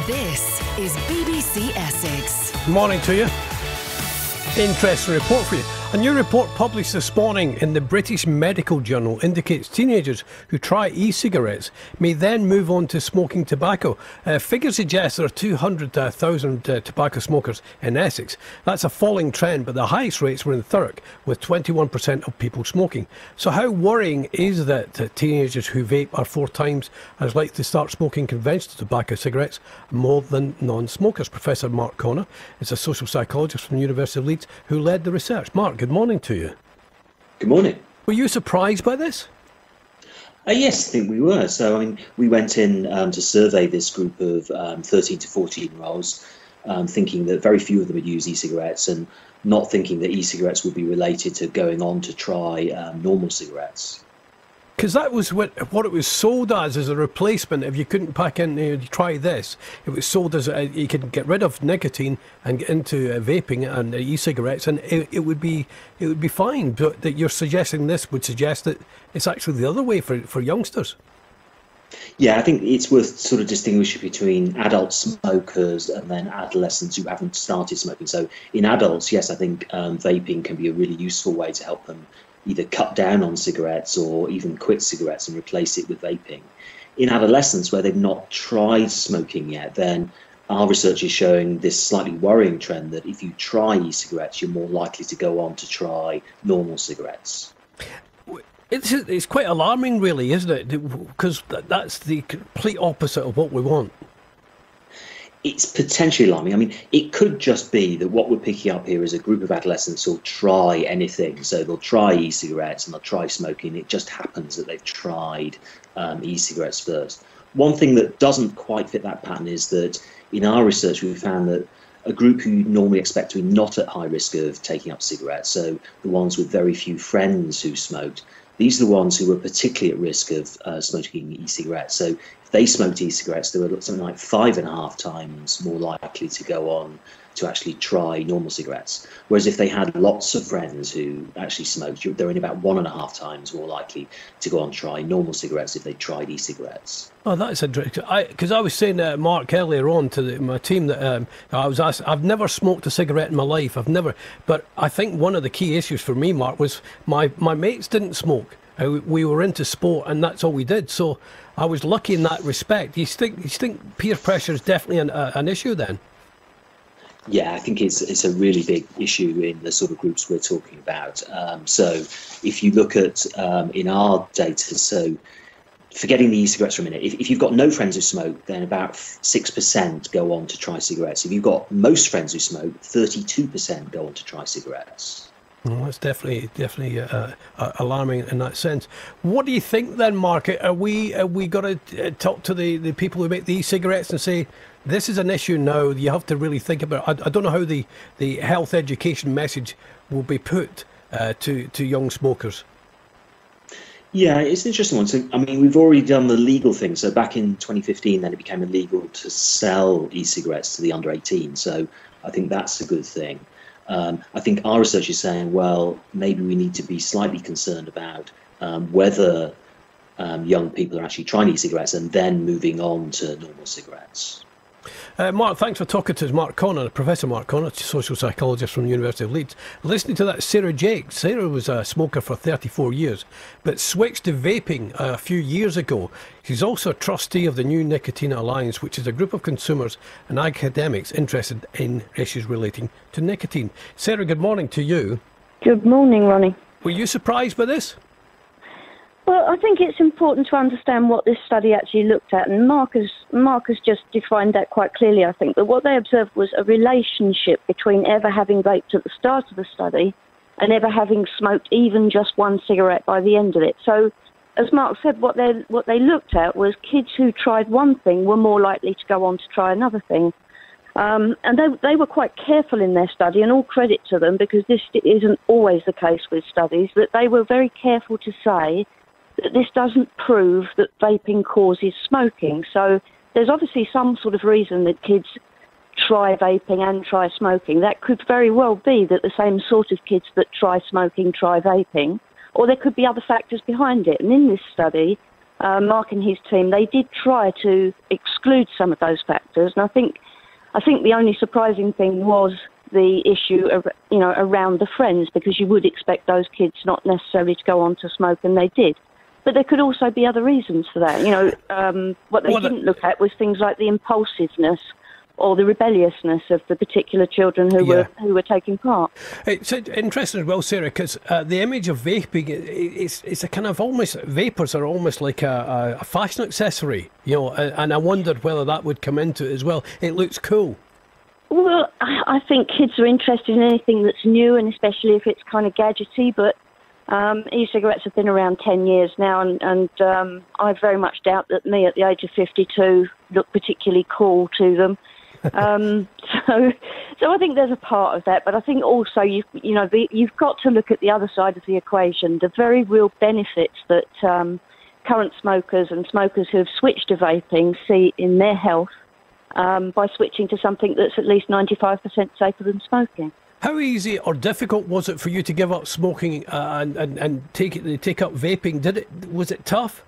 This is BBC Essex. Morning to you. Interesting report for you. A new report published this morning in the British Medical Journal indicates teenagers who try e-cigarettes may then move on to smoking tobacco. Figures suggest there are 200,000 tobacco smokers in Essex. That's a falling trend, but the highest rates were in Thurrock, with 21% of people smoking. So how worrying is that teenagers who vape are 4 times as likely to start smoking conventional tobacco cigarettes more than non-smokers? Professor Mark Connor is a social psychologist from the University of Leeds who led the research. Mark, good morning to you. Good morning. Were you surprised by this? Yes, I think we were. So, we went in to survey this group of 13 to 14-year-olds, thinking that very few of them would use e-cigarettes and not thinking that e-cigarettes would be related to going on to try normal cigarettes. Because that was what it was sold as a replacement. If you couldn't pack in, you try this. It was sold as you could get rid of nicotine and get into vaping and e-cigarettes, and it would be fine. But that you're suggesting this would suggest that it's actually the other way for youngsters. Yeah, I think it's worth sort of distinguishing between adult smokers and then adolescents who haven't started smoking. So in adults, yes, I think vaping can be a really useful way to help them either cut down on cigarettes or even quit cigarettes and replace it with vaping. In adolescents, where they've not tried smoking yet, then our research is showing this slightly worrying trend that if you try e-cigarettes, you're more likely to go on to try normal cigarettes. It's quite alarming, really, isn't it? Because that's the complete opposite of what we want. It's potentially alarming. I mean, it could just be that what we're picking up here is a group of adolescents who'll try anything. So they'll try e-cigarettes and they'll try smoking. It just happens that they've tried e-cigarettes first. One thing that doesn't quite fit that pattern is that in our research, we found that a group who you normally expect to be not at high risk of taking up cigarettes, so the ones with very few friends who smoked, these are the ones who were particularly at risk of smoking e-cigarettes. So if they smoked e-cigarettes, they were something like 5.5 times more likely to go on to actually try normal cigarettes. Whereas if they had lots of friends who actually smoked, they're only about 1.5 times more likely to go on and try normal cigarettes if they tried e-cigarettes. Oh, that's interesting. Because I was saying to Mark earlier on to my team that I was asked, I've never smoked a cigarette in my life. But I think one of the key issues for me, Mark, was my mates didn't smoke. We were into sport and that's all we did. So I was lucky in that respect. You think peer pressure is definitely an issue then? Yeah, I think it's a really big issue in the sort of groups we're talking about. So if you look at in our data, so forgetting the e-cigarettes for a minute, if you've got no friends who smoke, then about 6% go on to try cigarettes. If you've got most friends who smoke, 32% go on to try cigarettes. Well, that's definitely alarming in that sense. What do you think then, Mark? Are we got to talk to the people who make the e-cigarettes and say, this is an issue now, you have to really think about it? I don't know how the health education message will be put to young smokers. Yeah, it's an interesting one. So, I mean, we've already done the legal thing. So back in 2015, then it became illegal to sell e-cigarettes to the under 18. So I think that's a good thing. I think our research is saying, well, maybe we need to be slightly concerned about whether young people are actually trying e-cigarettes and then moving on to normal cigarettes. Mark, thanks for talking to us. Mark Connor, Professor Mark Connor, social psychologist from the University of Leeds. Listening to that, Sarah Jakes. Sarah was a smoker for 34 years, but switched to vaping a few years ago. She's also a trustee of the New Nicotine Alliance, which is a group of consumers and academics interested in issues relating to nicotine. Sarah, good morning to you. Good morning, Ronnie. Were you surprised by this? Well, I think it's important to understand what this study actually looked at, and Mark has just defined that quite clearly, I think. But what they observed was a relationship between ever having vaped at the start of the study and ever having smoked even just one cigarette by the end of it. So, as Mark said, what they looked at was kids who tried one thing were more likely to go on to try another thing. And they were quite careful in their study, and all credit to them, because this isn't always the case with studies, that they were very careful to say that this doesn't prove that vaping causes smoking. So there's obviously some sort of reason that kids try vaping and try smoking. That could very well be that the same sort of kids that try smoking try vaping, or there could be other factors behind it. And in this study, Mark and his team, they did try to exclude some of those factors, and I think the only surprising thing was the issue, around the friends, because you would expect those kids not necessarily to go on to smoke, and they did. But there could also be other reasons for that. What they didn't look at was things like the impulsiveness or the rebelliousness of the particular children who were taking part. It's interesting as well, Sarah, because the image of vaping, it's a kind of almost, vapors are almost like a fashion accessory, and I wondered whether that would come into it as well. It looks cool. Well, I think kids are interested in anything that's new, and especially if it's kind of gadgety, but e-cigarettes have been around 10 years now, and I very much doubt that me at the age of 52 look particularly cool to them. So I think there's a part of that, but I think also you've got to look at the other side of the equation, the very real benefits that current smokers and smokers who have switched to vaping see in their health by switching to something that's at least 95% safer than smoking. How easy or difficult was it for you to give up smoking and take up vaping? Was it tough?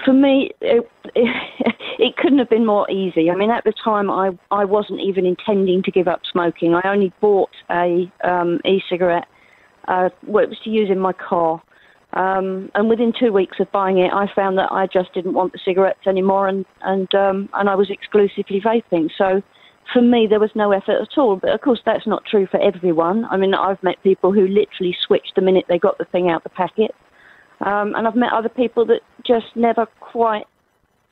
For me, it couldn't have been more easy. I mean, at the time, I wasn't even intending to give up smoking. I only bought a e-cigarette. It was to use in my car. And within 2 weeks of buying it, I found that I just didn't want the cigarettes anymore, and I was exclusively vaping. So for me, there was no effort at all. But of course, that's not true for everyone. I mean, I've met people who literally switched the minute they got the thing out the packet. And I've met other people that just never quite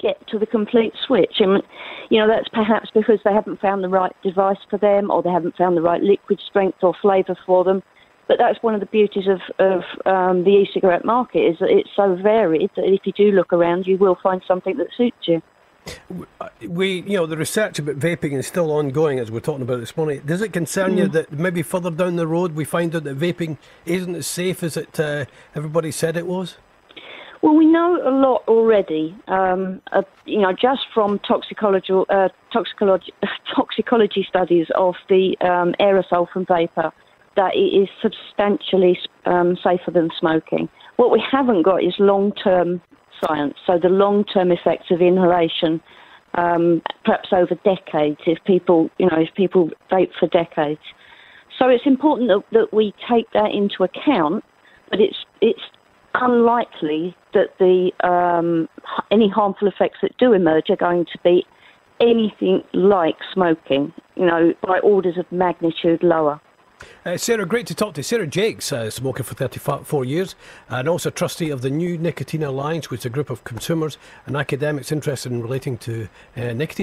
get to the complete switch. And, that's perhaps because they haven't found the right device for them, or they haven't found the right liquid strength or flavour for them. But that's one of the beauties of the e-cigarette market, is that it's so varied that if you do look around, you will find something that suits you. The research about vaping is still ongoing, as we're talking about this morning. Does it concern you that maybe further down the road we find out that vaping isn't as safe as everybody said it was? Well, we know a lot already, just from toxicology studies of the aerosol from vapour, that it is substantially safer than smoking. What we haven't got is long-term science, so the long-term effects of inhalation, perhaps over decades, if people vape for decades. So it's important that we take that into account, but it's unlikely that any harmful effects that do emerge are going to be anything like smoking, by orders of magnitude lower. Sarah, great to talk to you. Sarah Jakes, smoker for 34 years, and also trustee of the New Nicotine Alliance, which is a group of consumers and academics interested in relating to nicotine.